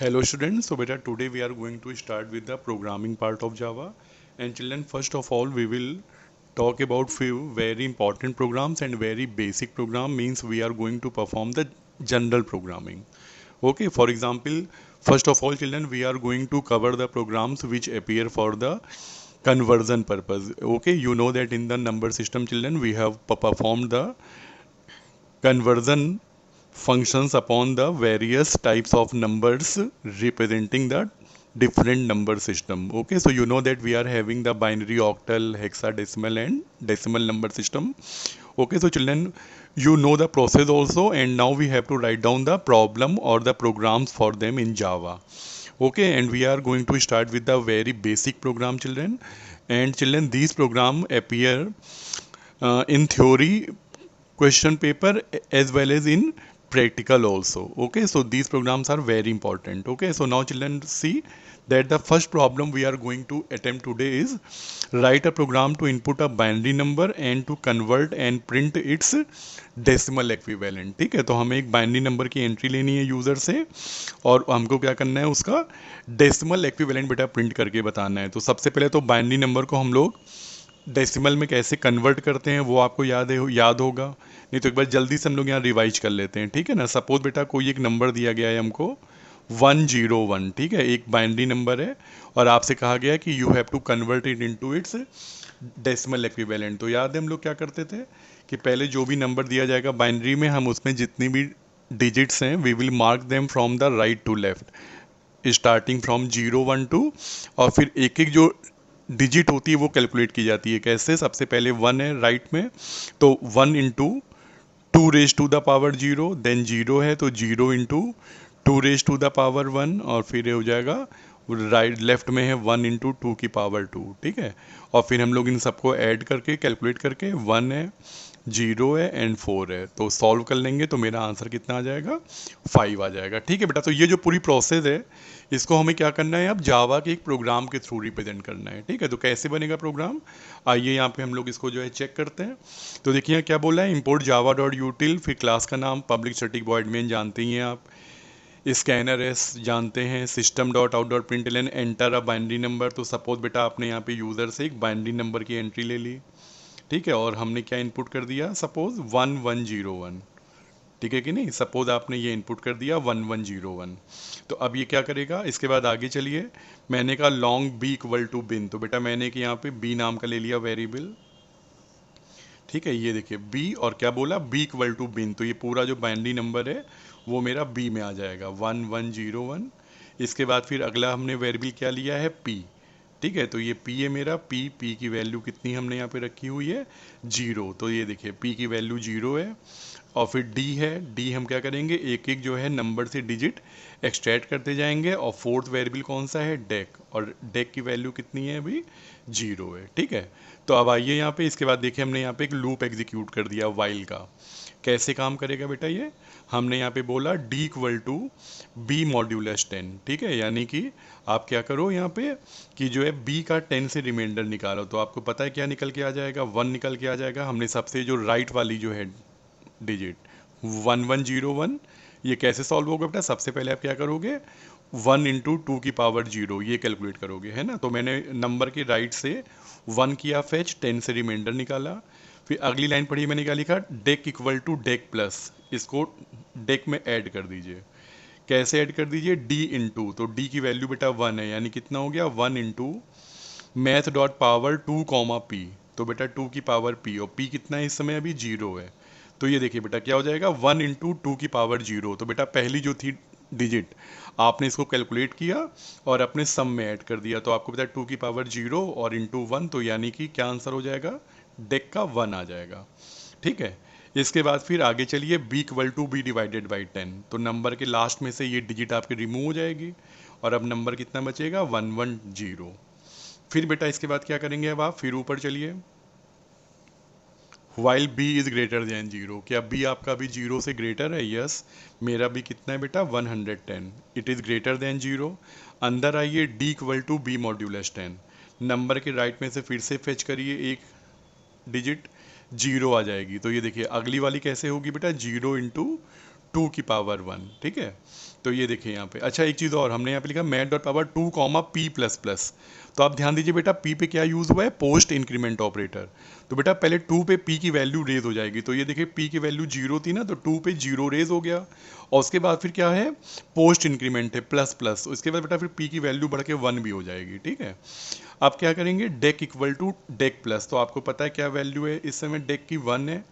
Hello students, so beta today we are going to start with the programming part of Java. And children, first of all we will talk about few very important programs and very basic program, means we are going to perform the general programming. Okay, for example, first of all children, we are going to cover the programs which appear for the conversion purpose. Okay, you know that in the number system children we have performed the conversion functions upon the various types of numbers representing the different number system. Okay, so you know that we are having the binary, octal, hexadecimal and decimal number system. Okay, so children, you know the process also, and now we have to write down the problem or the programs for them in Java. Okay, and we are going to start with the very basic program children. And children, these program appear in theory question paper as well as in practical also. Okay, so these programs are very important. Okay, so now children, see that the first problem we are going to attempt today is write a program to input a binary number and to convert and print its decimal equivalent. ठीक है, तो हमें एक binary number की entry लेनी है user से और हमको क्या करना है, उसका डेसिमल एक्विवेलेंट बेटा प्रिंट करके बताना है. तो सबसे पहले तो बाइनरी नंबर को हम लोग डेसिमल में कैसे कन्वर्ट करते हैं वो आपको याद होगा. नहीं तो एक बार जल्दी से हम लोग यहाँ रिवाइज कर लेते हैं. ठीक है ना, सपोज बेटा कोई एक नंबर दिया गया है हमको 101. ठीक है, एक बाइनरी नंबर है और आपसे कहा गया है कि you have to convert it into its decimal equivalent. तो याद है हम लोग क्या करते थे कि पहले जो भी नंबर दिया जाएगा बाइनरी में, हम उसमें जितनी भी डिजिट्स हैं we will mark them from the right to left, starting from 0 1 2, और फिर एक एक जो डिजिट होती है वो कैलकुलेट की जाती है. कैसे, सबसे पहले 1 है राइट में, तो 1 into 2 raised to the power 0, then 0 है तो 0 into 2 raised to the power 1, और फिर ये हो जाएगा राइट लेफ्ट में है 1 इंटू 2 की पावर 2. ठीक है, और फिर हम लोग इन सबको ऐड करके कैलकुलेट करके 1 है, 0 है एंड 4 है, तो सॉल्व कर लेंगे तो मेरा आंसर कितना आ जाएगा, 5 आ जाएगा. ठीक है बेटा, तो ये जो पूरी प्रोसेस है इसको हमें क्या करना है, अब जावा के एक प्रोग्राम के थ्रू रिप्रेजेंट करना है. ठीक है, तो कैसे बनेगा प्रोग्राम, आइए यहाँ पे हम लोग इसको जो है चेक करते हैं. तो देखिए यहाँ क्या बोला है, इम्पोर्ट जावा डॉट यूटिल, फिर क्लास का नाम पब्लिक स्टैटिक वॉइड मेन जानते ही हैं आप, स्कैनर एस जानते हैं, system dot out dot println, enter a binary number. तो सपोज बेटा आपने यहाँ पे यूज़र से एक बाइनरी नंबर की एंट्री ले ली. ठीक है, और हमने क्या इनपुट कर दिया, सपोज 1101. ठीक है कि नहीं, सपोज आपने ये इनपुट कर दिया 1101. तो अब ये क्या करेगा, इसके बाद आगे चलिए, मैंने कहा लॉन्ग बी इक्वल टू बिन, तो बेटा मैंने कि यहाँ पे बी नाम का ले लिया वेरिएबल. ठीक है, ये देखिए बी, और क्या बोला, बी इक्वल टू बिन, तो ये पूरा जो बाइनरी नंबर है वो मेरा बी में आ जाएगा 1101. इसके बाद फिर अगला हमने वेरिएबल क्या लिया है, पी. ठीक है, तो ये पी है मेरा, पी की वैल्यू कितनी हमने यहाँ पे रखी हुई है, 0. तो ये देखिए पी की वैल्यू 0 है. और फिर डी है, डी हम क्या करेंगे, एक एक जो है नंबर से डिजिट एक्सट्रैक्ट करते जाएंगे. और फोर्थ वेरिएबल कौन सा है, डेक, और डेक की वैल्यू कितनी है अभी, 0 है. ठीक है, तो अब आइए यहाँ पे, इसके बाद देखिए हमने यहाँ पे एक लूप एग्जीक्यूट कर दिया वाइल का. कैसे काम करेगा बेटा ये, हमने यहाँ पे बोला d equal to b modulus 10. ठीक है, यानी कि आप क्या करो यहाँ पे कि जो है बी का 10 से रिमाइंडर निकालो, तो आपको पता है क्या निकल के आ जाएगा, 1 निकल के आ जाएगा. हमने सबसे जो राइट वाली जो है डिजिट 1101, ये कैसे सॉल्व होगा बेटा, सबसे पहले आप क्या करोगे, 1 इंटू 2 की पावर 0 ये कैलकुलेट करोगे, है ना. तो मैंने नंबर के राइट से 1 किया फेच, 10 से रिमाइंडर निकाला. फिर अगली लाइन पढ़ी मैंने, क्या लिखा, dec equal to dec plus, इसको डेक में ऐड कर दीजिए. कैसे ऐड कर दीजिए, डी इंटू, तो डी की वैल्यू बेटा 1 है, यानी कितना हो गया, 1 into math dot power 2 p, तो बेटा 2 की पावर पी, और पी कितना है इस समय अभी 0 है. तो ये देखिए बेटा क्या हो जाएगा, 1 इंटू 2 की पावर 0. तो बेटा पहली जो थी डिजिट आपने इसको कैलकुलेट किया और अपने सम में ऐड कर दिया, तो आपको बेटा 2 की पावर 0 और इंटू 1, तो यानी कि क्या आंसर हो जाएगा, डेक का 1 आ जाएगा. ठीक है, इसके बाद फिर आगे चलिए, b equal to b divided by 10, तो नंबर के लास्ट में से ये डिजिट आपकी रिमूव हो जाएगी और अब नंबर कितना बचेगा, 110. फिर बेटा इसके बाद क्या करेंगे, अब आप फिर ऊपर चलिए, while b is greater than 0, क्या बी आपका भी 0 से ग्रेटर है, यस. मेरा भी कितना है बेटा, 110, इट इज़ ग्रेटर देन 0. अंदर आइए, d equal to b modulus 10, number के राइट में से फिर से फेच करिए एक डिजिट, 0 आ जाएगी. तो ये देखिए अगली वाली कैसे होगी बेटा, 0 इंटू 2 की पावर 1. ठीक है, तो ये देखिए यहाँ पे, अच्छा एक चीज़ और, हमने यहाँ पे लिखा math dot power 2 comma P plus plus. तो आप ध्यान दीजिए बेटा, पी पे क्या यूज़ हुआ है, पोस्ट इंक्रीमेंट ऑपरेटर। तो बेटा पहले 2 पे पी की वैल्यू रेज हो जाएगी, तो ये देखिए पी की वैल्यू 0 थी ना, तो 2 पे 0 रेज हो गया। और उसके बाद फिर क्या है, पोस्ट इंक्रीमेंट है प्लस प्लस, उसके बाद बेटा फिर पी की वैल्यू बढ़ के 1 भी हो जाएगी। ठीक है, अब क्या करेंगे, dec equal to dec plus. तो आपको पता है क्या वैल्यू है इस समय, डेक की 1 है,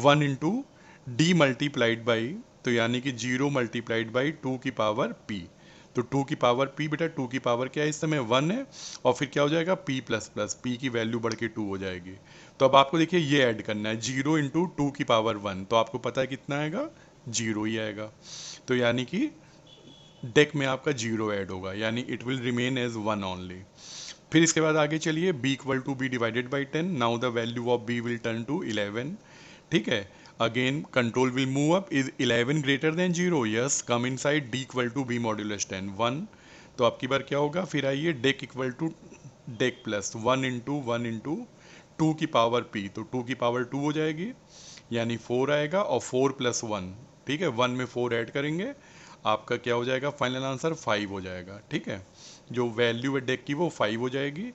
1 इंटू डी मल्टीप्लाइड बाई, तो यानी कि 0 मल्टीप्लाइड बाई 2 की पावर पी। तो 2 की पावर पी बेटा, 2 की पावर क्या है इस समय, 1 है, और फिर क्या हो जाएगा, पी प्लस प्लस, पी की वैल्यू बढ़ के 2 हो जाएगी। तो अब आपको देखिए ये ऐड करना है, 0 इंटू 2 की पावर 1, तो आपको पता है कितना आएगा, 0 ही आएगा। तो यानी कि डेक में आपका 0 ऐड होगा, यानी it will remain as 1 only. फिर इसके बाद आगे चलिए, b equal to b divided by 10, now the value of b will turn to 11। ठीक है, again control will move up, is 11 greater than 0, yes, come inside d equal to b modulus 10 1। तो आपकी बार क्या होगा, फिर आइए dec equal to dec plus 1 into 2 की पावर p, तो 2 की पावर 2 हो जाएगी, यानी 4 आएगा, और 4 प्लस 1, ठीक है, 1 में 4 ऐड करेंगे, आपका क्या हो जाएगा, फाइनल आंसर 5 हो जाएगा। ठीक है, जो वैल्यू है डेक की वो 5 हो जाएगी,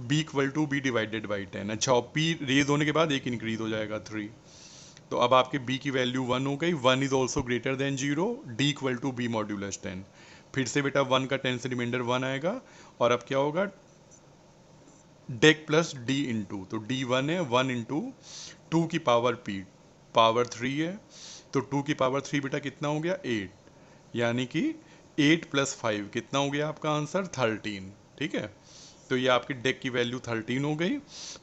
b equal to b divided by 10। अच्छा, और p रेज होने के बाद एक इंक्रीज हो जाएगा 3। तो अब आपके b की वैल्यू 1 हो गई, 1 is also greater than 0, d equal to b modulus 10। फिर से बेटा 1 का 10 से रिमाइंडर 1 आएगा, और अब क्या होगा, डेक प्लस डी इंटू, तो डी 1 है, 1 इंटू 2 की पावर p, पावर 3 है, तो 2 की पावर 3 बेटा कितना हो गया, 8, यानी कि 8 प्लस 5 कितना हो गया आपका आंसर, 13। ठीक है, तो ये आपकी डेक की वैल्यू 13 हो गई।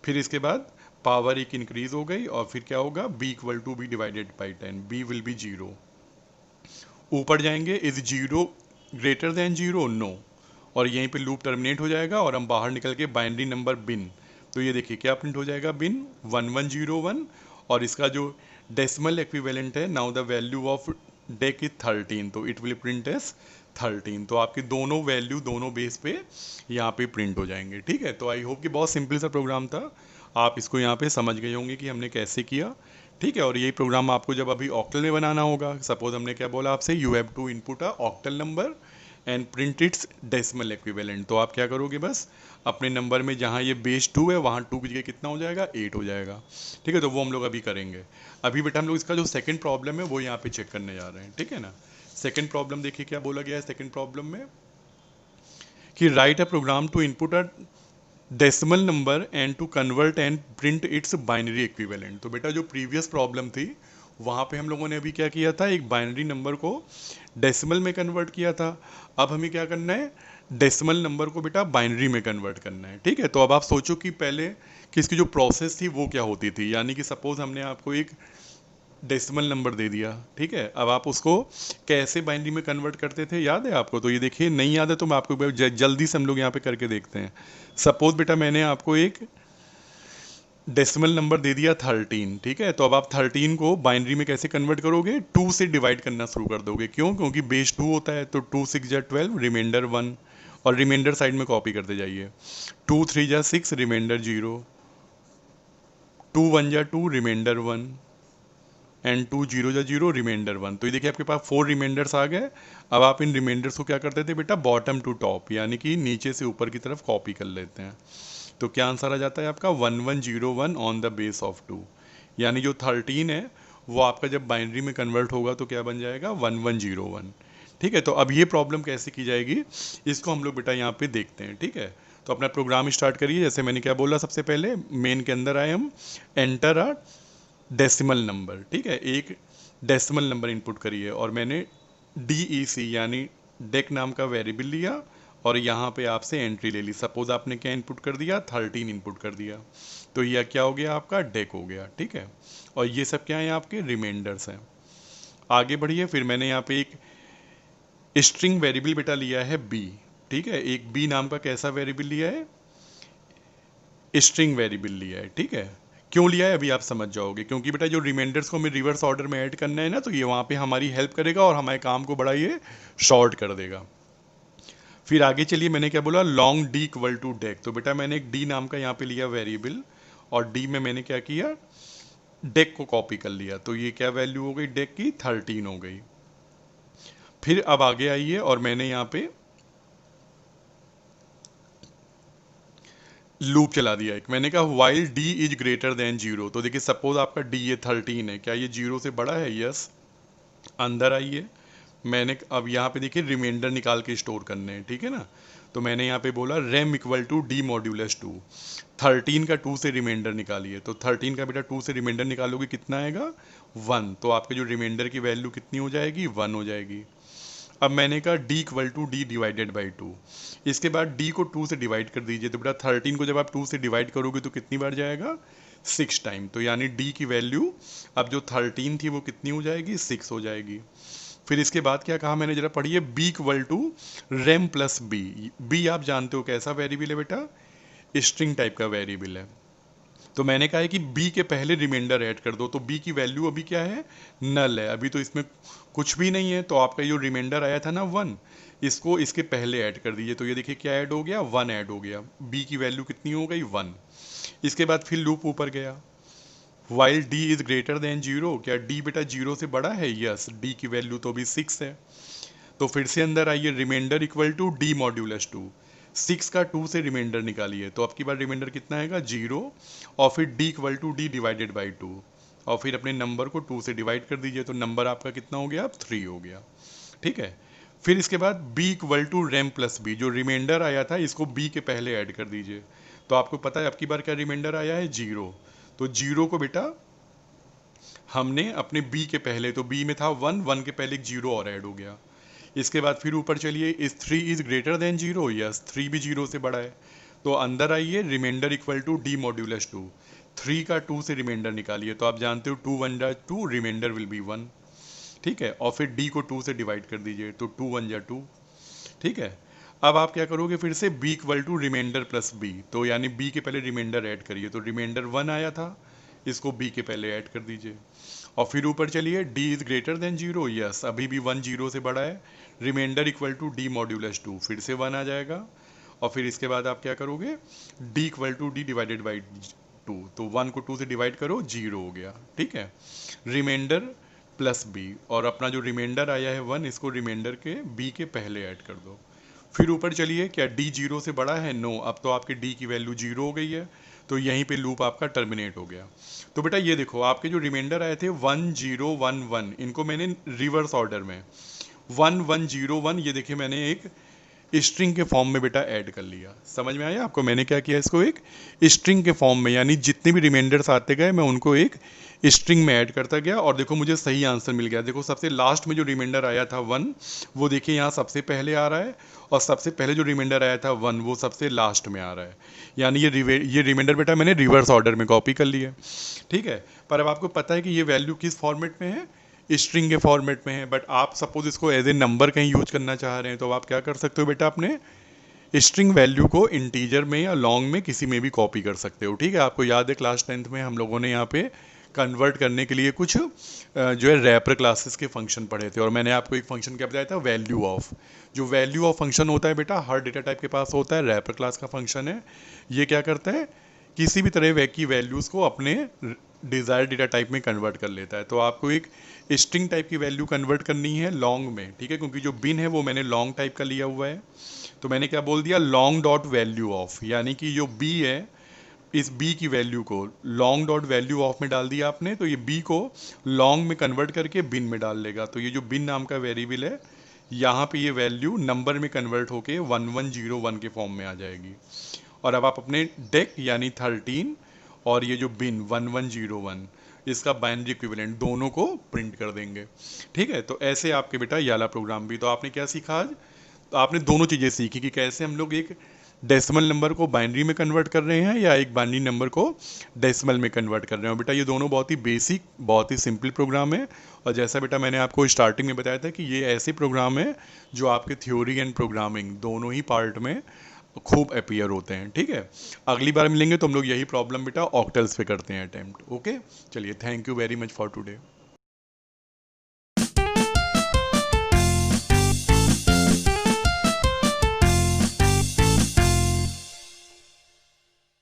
फिर इसके बाद पावर एक इंक्रीज हो गई, और फिर क्या होगा, b equal to b divided by 10, b will be 0। ऊपर जाएंगे, इज 0 ग्रेटर देन 0, नो, और यहीं पे लूप टर्मिनेट हो जाएगा, और हम बाहर निकल के बाइनरी नंबर बिन, तो ये देखिए क्या प्रिंट हो जाएगा, बिन 1101, और इसका जो डेसिमल एक्विवेलेंट है, now the value of deck is 13, तो इट विल प्रिंट एस 13। तो आपके दोनों वैल्यू दोनों बेस पे यहाँ पे प्रिंट हो जाएंगे। ठीक है, तो आई होप कि बहुत सिंपल सा प्रोग्राम था, आप इसको यहाँ पे समझ गए होंगे कि हमने कैसे किया। ठीक है, और यही प्रोग्राम आपको जब अभी ऑक्टल में बनाना होगा, सपोज हमने क्या बोला आपसे, you have to input a octal number and print its decimal equivalent. तो आप क्या करोगे, बस अपने नंबर में जहाँ ये बेस 2 है वहाँ 2 की जगह कितना हो जाएगा, 8 हो जाएगा। ठीक है, तो वो हम लोग अभी करेंगे। अभी बेटा हम लोग इसका जो सेकंड प्रॉब्लम है वो यहाँ पे चेक करने जा रहे हैं। ठीक है ना, सेकंड प्रॉब्लम देखिए क्या बोला गया है सेकंड प्रॉब्लम में, कि write a program to input a decimal number and to convert and print its binary equivalent. तो बेटा जो प्रीवियस प्रॉब्लम थी वहाँ पे हम लोगों ने अभी क्या किया था, एक बाइनरी नंबर को डेसिमल में कन्वर्ट किया था। अब हमें क्या करना है, डेसिमल नंबर को बेटा बाइनरी में कन्वर्ट करना है। ठीक है, तो अब आप सोचो कि पहले कि इसकी जो प्रोसेस थी वो क्या होती थी, यानी कि सपोज हमने आपको एक डेसिमल नंबर दे दिया। ठीक है, अब आप उसको कैसे बाइनरी में कन्वर्ट करते थे, याद है आपको? तो ये देखिए, नहीं याद है तो मैं आपको जल्दी से हम लोग यहाँ पे करके देखते हैं। सपोज बेटा मैंने आपको एक डेसिमल नंबर दे दिया 13। ठीक है, तो अब आप 13 को बाइनरी में कैसे कन्वर्ट करोगे, 2 से डिवाइड करना शुरू कर दोगे। क्यों? क्योंकि बेस 2 होता है, तो 2 6 जा 12, रिमाइंडर 1, और रिमाइंडर साइड में कॉपी करते जाइए। 2 3 जा 6, रिमाइंडर 0, 2 1 जा 2, रिमाइंडर 1, एंड 2 0 जा 0, रिमाइंडर 1। तो ये देखिए आपके पास 4 रिमाइंडर्स आ गए। अब आप इन रिमाइंडर्स को क्या करते थे बेटा, बॉटम टू टॉप, यानी कि नीचे से ऊपर की तरफ कॉपी कर लेते हैं। तो क्या आंसर आ जाता है आपका, 1101 ऑन द बेस ऑफ 2, यानी जो 13 है वो आपका जब बाइनरी में कन्वर्ट होगा तो क्या बन जाएगा, 1101। ठीक है, तो अब ये प्रॉब्लम कैसे की जाएगी, इसको हम लोग बेटा यहाँ पे देखते हैं। ठीक है, तो अपना प्रोग्राम स्टार्ट करिए। जैसे मैंने क्या बोला, सबसे पहले मेन के अंदर आए हम, एंटर अ डेसिमल नंबर। ठीक है, एक डेसिमल नंबर इनपुट करिए, और मैंने DEC यानी डेक नाम का वेरिएबल लिया, और यहाँ पे आपसे एंट्री ले ली। सपोज आपने क्या इनपुट कर दिया, 13 इनपुट कर दिया, तो यह क्या हो गया आपका, डेक हो गया। ठीक है, और ये सब क्या है, आपके रिमाइंडर्स हैं। आगे बढ़िए, फिर मैंने यहाँ पे एक स्ट्रिंग वेरिएबल बेटा लिया है बी। ठीक है, एक बी नाम का कैसा वेरिएबल लिया है, स्ट्रिंग वेरिएबल लिया है। ठीक है, क्यों लिया है अभी आप समझ जाओगे, क्योंकि बेटा जो रिमाइंडर्स को हमें रिवर्स ऑर्डर में ऐड करना है ना, तो ये वहाँ पे हमारी हेल्प करेगा और हमारे काम को बड़ा ये शॉर्ट कर देगा। फिर आगे चलिए, मैंने क्या बोला, long d equal to dec. तो बेटा मैंने एक डी नाम का यहाँ पे लिया वेरिएबल, और डी में मैंने क्या किया, डेक को कॉपी कर लिया। तो ये क्या वैल्यू हो गई, डेक की 13 हो गई। फिर अब आगे आइए और मैंने यहाँ पे लूप चला दिया एक, मैंने कहा while D is greater than zero. तो देखिए सपोज आपका डी ये 13 है, क्या ये जीरो से बड़ा है? यस। अंदर आइए, मैंने अब यहाँ पे देखिए रिमाइंडर निकाल के स्टोर करने हैं, ठीक है ना। तो मैंने यहाँ पे बोला rem equal to d modulus 2, 13 का 2 से रिमाइंडर निकालिए। तो 13 का बेटा 2 से रिमाइंडर निकालोगे कितना आएगा? 1। तो आपके जो रिमाइंडर की वैल्यू कितनी हो जाएगी? 1 हो जाएगी। अब मैंने कहा d equal to d divided by 2, इसके बाद d को 2 से डिवाइड कर दीजिए। तो बेटा 13 को जब आप 2 से डिवाइड करोगे तो कितनी बार जाएगा? 6 टाइम। तो यानी d की वैल्यू अब जो 13 थी वो कितनी हो जाएगी? 6 हो जाएगी। फिर इसके बाद क्या कहा मैंने, जरा पढ़िए, b equal to rem plus b. B आप जानते हो कैसा वेरिएबल है बेटा? स्ट्रिंग टाइप का वेरिएबल है। तो मैंने कहा है कि b के पहले रिमाइंडर ऐड कर दो। तो b की वैल्यू अभी क्या है? नल है, अभी तो इसमें कुछ भी नहीं है। तो आपका जो रिमाइंडर आया था ना 1, इसको इसके पहले ऐड कर दीजिए। तो ये देखिए क्या ऐड हो गया? 1 ऐड हो गया। b की वैल्यू कितनी हो गई? 1। इसके बाद फिर लूप ऊपर गया, while d is greater than zero. क्या d बेटा जीरो से बड़ा है? यस। d की वैल्यू तो अभी 6 है। तो फिर से अंदर आइए, remainder equal to d modulus 2, 6 का 2 से रिमाइंडर निकालिए। तो अब की बार रिमाइंडर कितना आएगा? 0। और फिर d equal to d divided by 2, और फिर अपने नंबर को 2 से डिवाइड कर दीजिए। तो नंबर आपका कितना हो गया? अब 3 हो गया, ठीक है। फिर इसके बाद b equal to rem plus b, जो रिमाइंडर आया था इसको b के पहले ऐड कर दीजिए। तो आपको पता है अब की बार क्या रिमाइंडर आया है? 0। तो 0 को बेटा हमने अपने b के पहले, तो b में था 1, 1 के पहले एक 0 और ऐड हो गया। इसके बाद फिर ऊपर चलिए, इस 3 is greater than zero. Yes, 3 भी 0 से बड़ा है। तो अंदर आइए, remainder equal to d modulus 2, 3 का 2 से रिमाइंडर निकालिए। तो आप जानते हो 2 1 जा 2, रिमाइंडर विल बी 1, ठीक है। और फिर d को 2 से डिवाइड कर दीजिए। तो 2 1 जा 2, ठीक है। अब आप क्या करोगे? फिर से b equal to remainder plus b, तो यानी b के पहले रिमाइंडर ऐड करिए। तो रिमाइंडर 1 आया था, इसको b के पहले ऐड कर दीजिए। और फिर ऊपर चलिए, d is greater than zero. Yes, अभी भी 1 0 से बड़ा है। Remainder equal to d modulus 2, फिर से 1 आ जाएगा। और फिर इसके बाद आप क्या करोगे? d equal to d divided by 2, तो 1 को 2 से डिवाइड करो, 0 हो गया, ठीक है। रिमाइंडर प्लस b, और अपना जो रिमाइंडर आया है 1, इसको रिमाइंडर के b के पहले ऐड कर दो। फिर ऊपर चलिए, क्या d 0 से बड़ा है? नो। अब तो आपके d की वैल्यू 0 हो गई है। तो यहीं पे लूप आपका टर्मिनेट हो गया। तो बेटा ये देखो, आपके जो रिमाइंडर आए थे 1 0 1 1, इनको मैंने रिवर्स ऑर्डर में 1 1 0 1, ये देखिए मैंने एक स्ट्रिंग के फॉर्म में बेटा ऐड कर लिया। समझ में आया आपको? मैंने क्या किया, इसको एक स्ट्रिंग के फॉर्म में, यानी जितने भी रिमाइंडर्स आते गए मैं उनको एक स्ट्रिंग में ऐड करता गया, और देखो मुझे सही आंसर मिल गया। देखो सबसे लास्ट में जो रिमाइंडर आया था 1, वो देखिए यहाँ सबसे पहले आ रहा है, और सबसे पहले जो रिमाइंडर आया था 1, वो सबसे लास्ट में आ रहा है। यानी ये रिमाइंडर बेटा मैंने रिवर्स ऑर्डर में कॉपी कर लिया, ठीक है। पर अब आपको पता है कि ये वैल्यू किस फॉर्मेट में है? स्ट्रिंग के फॉर्मेट में है। बट आप सपोज इसको एज ए नंबर कहीं यूज करना चाह रहे हैं, तो आप क्या कर सकते हो बेटा? अपने स्ट्रिंग वैल्यू को इंटीजर में या लॉन्ग में किसी में भी कॉपी कर सकते हो, ठीक है। आपको याद है क्लास 10th में हम लोगों ने यहाँ पे कन्वर्ट करने के लिए कुछ जो है रैपर क्लासेस के फंक्शन पढ़े थे, और मैंने आपको एक फंक्शन क्या बताया था? Value of. जो वैल्यू ऑफ फंक्शन होता है बेटा हर डेटा टाइप के पास होता है, रैपर क्लास का फंक्शन है। ये क्या करता है? किसी भी तरह की वैल्यूज़ को अपने डिज़ायर डेटा टाइप में कन्वर्ट कर लेता है। तो आपको एक स्ट्रिंग टाइप की वैल्यू कन्वर्ट करनी है लॉन्ग में, ठीक है, क्योंकि जो बिन है वो मैंने लॉन्ग टाइप का लिया हुआ है। तो मैंने क्या बोल दिया? लॉन्ग डॉट वैल्यू ऑफ, यानी कि जो बी है, इस बी की वैल्यू को लॉन्ग डॉट वैल्यू ऑफ में डाल दिया आपने, तो ये बी को लॉन्ग में कन्वर्ट करके बिन में डाल लेगा। तो ये जो बिन नाम का वेरिएबल है, यहाँ पे ये वैल्यू नंबर में कन्वर्ट होके 1101 के फॉर्म में आ जाएगी। और अब आप अपने डेक यानी 13 और ये जो बिन 1101, इसका बाइनरी इक्विवेलेंट दोनों को प्रिंट कर देंगे, ठीक है। तो ऐसे आपके बेटा ये वाला प्रोग्राम भी। तो आपने क्या सीखा आज? तो आपने दोनों चीज़ें सीखी कि कैसे हम लोग एक डेसिमल नंबर को बाइनरी में कन्वर्ट कर रहे हैं, या एक बाइनरी नंबर को डेसिमल में कन्वर्ट कर रहे हैं। बेटा ये दोनों बहुत ही बेसिक, बहुत ही सिंपल प्रोग्राम है। और जैसा बेटा मैंने आपको स्टार्टिंग में बताया था कि ये ऐसे प्रोग्राम है जो आपके थ्योरी एंड प्रोग्रामिंग दोनों ही पार्ट में खूब अपीयर होते हैं, ठीक है। अगली बार मिलेंगे तो हम लोग यही प्रॉब्लम बेटा ऑक्टल्स पे करते हैं अटेम्प्ट। ओके, चलिए, thank you very much for today.